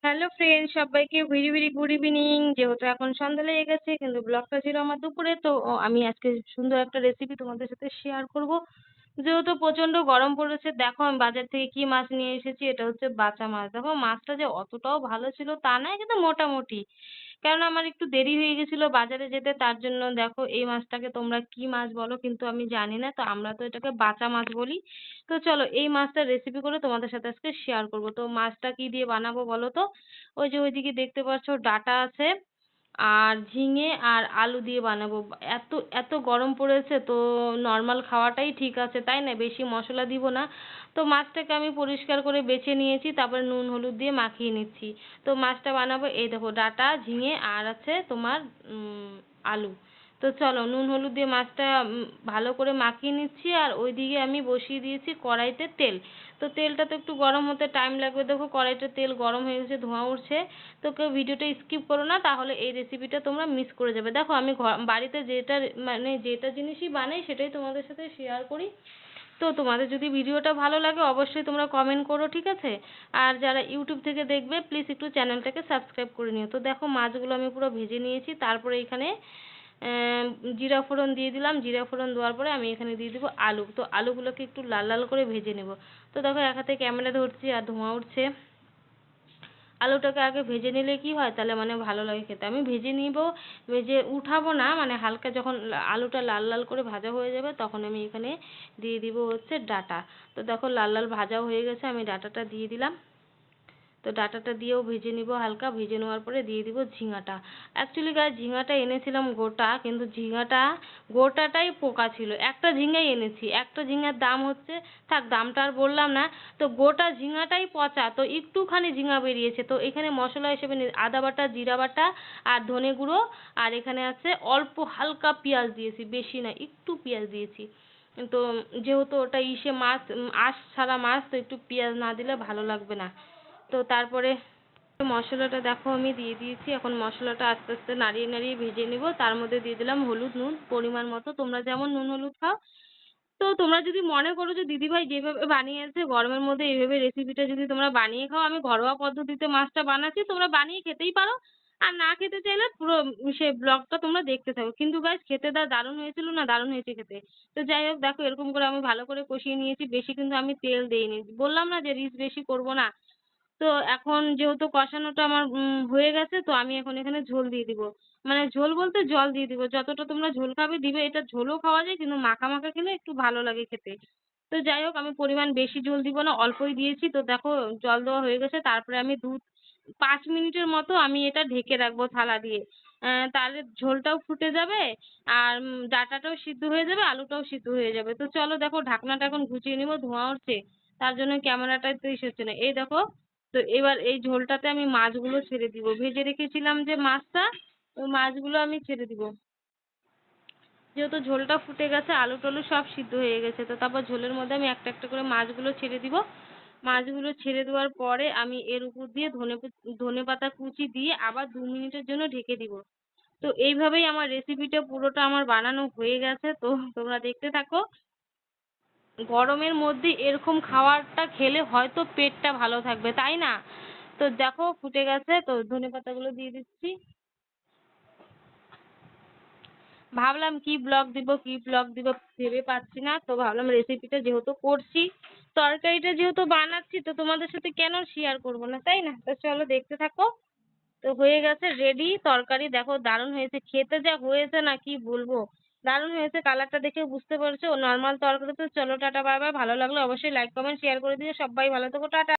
Hello friend, সবাইকে very very good evening. যেহেতু এখন সন্ধ্যা লেগে গেছে কিন্তু ব্লগটা ছিল আমার দুপুরে, তো আমি আজকে সুন্দর একটা রেসিপি তোমাদের সাথে শেয়ার করব। যেহেতু প্রচন্ড গরম পড়েছে, দেখো আমি বাজার থেকে কি মাছ নিয়ে এসেছি। এটা হচ্ছে বাঁচা মাছ। দেখো মাছটা যে অতটাও ভালো ছিল তা নয়, কিন্তু মোটামুটি। কারণ আমার একটু দেরি হয়ে গেছিল বাজারে যেতে, তার জন্য দেখো এই মাছটাকে তোমরা কি মাছ বলো কিন্তু আমি জানি না, তো আমরা তো এটাকে বাঁচা মাছ বলি। তো চলো এই মাছটার রেসিপি করে তোমাদের সাথে আজকে শেয়ার করব। তো মাছটা কি দিয়ে বানাবো বলো তো? ওই যে ওইদিকে দেখতে পাচ্ছ ডাঁটা আছে, আর ঝিঙে আর আলু দিয়ে বানাবো। এত এত গরম পড়েছে, তো নর্মাল খাওয়াটাই ঠিক আছে, তাই না? বেশি মশলা দিব না। তো মাছটাকে আমি পরিষ্কার করে বেছে নিয়েছি, তারপরে নুন হলুদ দিয়ে মাখিয়ে নিচ্ছি। তো মাছটা বানাবো, এই দেখো ডাঁটা, ঝিঙে আর আছে তোমার আলু। তো চলো নুন হলুদ দিয়ে মাছটা ভালো করে মাখিয়ে নিচ্ছি, আর ওইদিকে আমি বসিয়ে দিয়েছি কড়াইতে তেল। তো তেলটা তো একটু গরম হতে টাইম লাগবে। দেখো কড়াইতে তেল গরম হয়ে গেছে, ধোঁয়া উঠছে। তো কেউ ভিডিওটা স্কিপ করো না, তাহলে এই রেসিপিটা তোমরা মিস করে যাবে। দেখো আমি বাড়িতে যেটা মানে যেটা জিনিসই বানাই সেটাই তোমাদের সাথে শেয়ার করি। তো তোমাদের যদি ভিডিওটা ভালো লাগে অবশ্যই তোমরা কমেন্ট করো, ঠিক আছে? আর যারা ইউটিউব থেকে দেখবে প্লিজ একটু চ্যানেলটাকে সাবস্ক্রাইব করে নিও। তো দেখো মাছগুলো আমি পুরো ভেজে নিয়েছি, তারপরে এখানে জিরা ফোড়ন দিয়ে দিলাম। জিরা ফোড়ন দেওয়ার পরে আমি এখানে দিয়ে দেবো আলু। তো আলুগুলোকে একটু লাল লাল করে ভেজে নেব। তো দেখো এক হাতে ক্যামেরা ধরছি আর ধোঁয়া উঠছে। আলুটাকে আগে ভেজে নিলে কি হয়, তাহলে মানে ভালো লাগে খেতে। আমি ভেজে নিব, ভেজে উঠাবো না, মানে হালকা যখন আলুটা লাল লাল করে ভাজা হয়ে যাবে তখন আমি এখানে দিয়ে দিব হচ্ছে ডাঁটা। তো দেখো লাল লাল ভাজা হয়ে গেছে, আমি ডাঁটাটা দিয়ে দিলাম। তো ডাঁটাটা দিয়েও ভেজে নিব, হালকা ভেজে নেওয়ার পরে দিয়ে দিব ঝিঙাটা। অ্যাকচুয়ালি গায়ে ঝিঙাটা এনেছিলাম গোটা, কিন্তু ঝিঙাটা গোটাটাই পোকা ছিল। একটা ঝিঙাই এনেছি, একটা ঝিঙার দাম হচ্ছে, থাক দামটা আর বললাম না। তো গোটা ঝিঙাটাই পচা, তো একটুখানি ঝিঙা বেরিয়েছে। তো এখানে মশলা হিসেবে আদা বাটা, জিরা বাটা আর ধনে গুঁড়ো, আর এখানে আছে অল্প হালকা পেঁয়াজ দিয়েছি, বেশি না, একটু পেঁয়াজ দিয়েছি। তো যেহেতু ওটা ইসে মাছ, আঁশ ছাড়া মাছ, তো একটু পেঁয়াজ না দিলে ভালো লাগবে না। তো তারপরে মশলাটা দেখো আমি দিয়ে দিয়েছি। এখন মশলাটা আস্তে আস্তে নাড়িয়ে নাড়িয়ে ভেজে নেব। তার মধ্যে দিয়ে দিলাম হলুদ, নুন পরিমাণ মতো, তোমরা যেমন নুন হলুদ খাও। তো তোমরা যদি মনে করো যে দিদিভাই যেভাবে বানিয়েছে গরমের মধ্যে এইভাবে রেসিপিটা যদি তোমরা বানিয়ে খাও, আমি ঘরোয়া পদ্ধতিতে মাছটা বানাচ্ছি, তোমরা বানিয়ে খেতেই পারো। আর না খেতে চাইলে পুরো সে ব্লগটা তোমরা দেখতে থাকো। কিন্তু গাইস খেতে দারুণ হয়েছিল না? দারুণ হয়েছে খেতে। তো যাই হোক দেখো এরকম করে আমি ভালো করে কষিয়ে নিয়েছি, বেশি কিন্তু আমি তেল দেইনি। বললাম না যে রিচ বেশি করব না। তো এখন যেহেতু কষানোটা আমার হয়ে গেছে, তো আমি এখন এখানে ঝোল দিয়ে দিব। মানে ঝোল বলতে জল দিয়ে দিব। যতটা তোমরা ঝোল খাবে দিবে। এটা ঝোলও খাওয়া যায়, কিন্তু মাখা মাখা খেলে একটু ভালো লাগে খেতে। তো যাই হোক আমি পরিমাণ বেশি ঝোল দিব না, অল্পই দিয়েছি। তো দেখো জল দেওয়া হয়ে গেছে, তারপরে আমি 5 মিনিটের মতো আমি এটা ঢেকে রাখবো থালা দিয়ে। তাহলে ঝোলটাও ফুটে যাবে, আর ডাঁটাটাও সিদ্ধ হয়ে যাবে, আলুটাও সিদ্ধ হয়ে যাবে। তো চলো দেখো ঢাকনাটা এখন ঘুচিয়ে নিব, ধোঁয়া উঠছে। তার জন্য ক্যামেরাটায় তো হচ্ছে না, এই দেখো। তো এবার এই ঝোলটাতে আমি মাছগুলো ছেড়ে দিব। ভেজে রেখেছিলাম যে মাছটা, ওই মাছগুলো আমি ছেড়ে দিব। যেহেতু ঝোলটা ফুটে গেছে, আলু টালু সব সিদ্ধ হয়ে গেছে, তো তারপর ঝোলের মধ্যে আমি একটা একটা করে মাছগুলো ছেড়ে দিব। মাছগুলো ছেড়ে দেওয়ার পরে আমি এর উপর দিয়ে ধনেপাতা কুচি দিয়ে আবার 2 মিনিটের জন্য ঢেকে দিব। তো এইভাবেই আমার রেসিপিটা পুরোটা আমার বানানো হয়ে গেছে। তো তোমরা দেখতে থাকো। গরমের মধ্যে এরকম খাবারটা খেলে হয়তো পেটটা ভালো থাকবে, তাই না? তো দেখো ফুটে গেছে, তো ধনেপাতাগুলো দিয়ে দিচ্ছি। ভাবলাম কি ব্লগ দিব ভেবে পাচ্ছি না, তো ভাবলাম রেসিপিটা যেহেতু করছি, তরকারিটা যেহেতু বানাচ্ছি, তো তোমাদের সাথে কেন শেয়ার করব না, তাই না? তো চলো দেখতে থাকো। তো হয়ে গেছে রেডি তরকারি। দেখো দারুণ হয়েছে খেতে, যা হয়েছে না কি বলবো, দারুণ হয়েছে। কালারটা দেখে বুঝতে পারছো নর্মাল তরকারি। তো চলো টাটা বাই বাই। ভালো লাগলে অবশ্যই লাইক কমেন্ট শেয়ার করে দিও। সবাই ভালো থেকো, টাটা।